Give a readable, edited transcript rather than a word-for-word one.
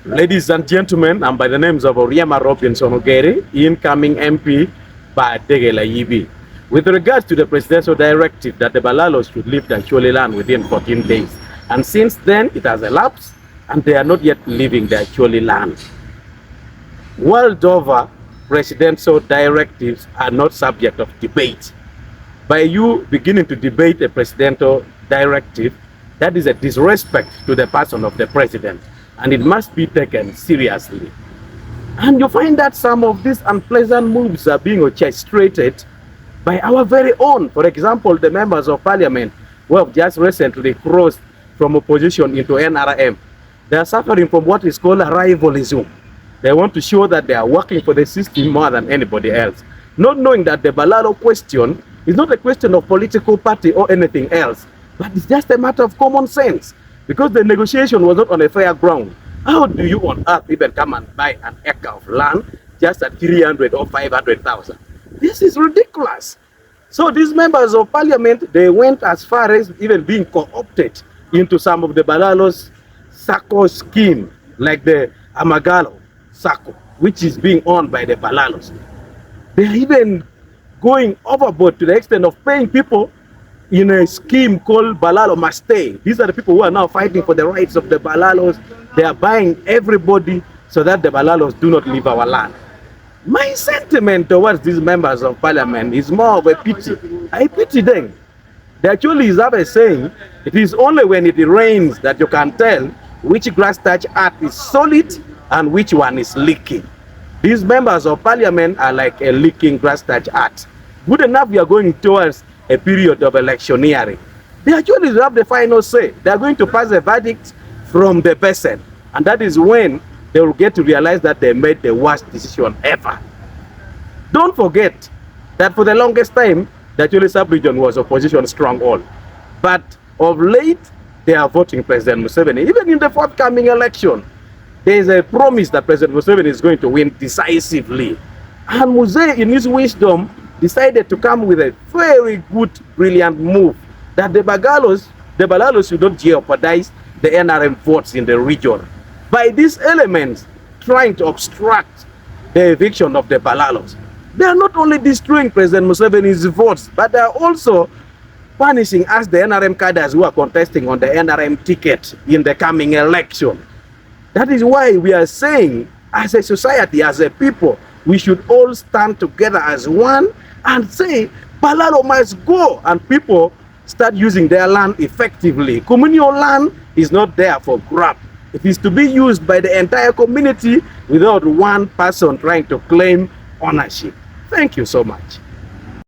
Ladies and gentlemen, I'm by the names of Oriema Robinson Ogeri, incoming MP by Degela Yibi. With regards to the presidential directive that the Balalos should leave the Acholi land within 14 days, and since then it has elapsed and they are not yet leaving the Acholi land. World over, presidential directives are not subject of debate. By you beginning to debate a presidential directive, that is a disrespect to the person of the president, and it must be taken seriously. And you find that some of these unpleasant moves are being orchestrated by our very own. For example, the members of parliament who have just recently crossed from opposition into NRM. They are suffering from what is called a rivalism. They want to show that they are working for the system more than anybody else, not knowing that the Balalo question is not a question of political party or anything else, but it's just a matter of common sense, because the negotiation was not on a fair ground. How do you on earth even come and buy an acre of land just at 300 or 500,000? This is ridiculous. So these members of parliament, they went as far as even being co-opted into some of the Balalo's SACCO scheme, like the Amagalo SACCO, which is being owned by the Balalos. They are even going overboard to the extent of paying people in a scheme called Balalo must stay. These are the people who are now fighting for the rights of the Balalos. They are buying everybody so that the Balalos do not leave our land. My sentiment towards these members of parliament is more of a pity. I pity them. They actually have a saying, it is only when it rains that you can tell which grass thatch earth is solid and which one is leaking. These members of parliament are like a leaking grass thatch earth. Good enough, we are going towards a period of electioneering. They actually have the final say. They are going to pass a verdict from the person, and that is when they will get to realize that they made the worst decision ever. Don't forget that for the longest time, the Acholi sub-region was opposition stronghold. But of late, they are voting President Museveni. Even in the forthcoming election, there is a promise that President Museveni is going to win decisively. And Museveni, in his wisdom, decided to come with a very good, brilliant move that the Balalos should not jeopardize the NRM votes in the region by these elements trying to obstruct the eviction of the Balalos. They are not only destroying President Museveni's votes, but they are also punishing us, the NRM cadres who are contesting on the NRM ticket in the coming election. That is why we are saying, as a society, as a people, we should all stand together as one and say, Balalo must go, and people start using their land effectively. Communal land is not there for grab. It is to be used by the entire community without one person trying to claim ownership. Thank you so much.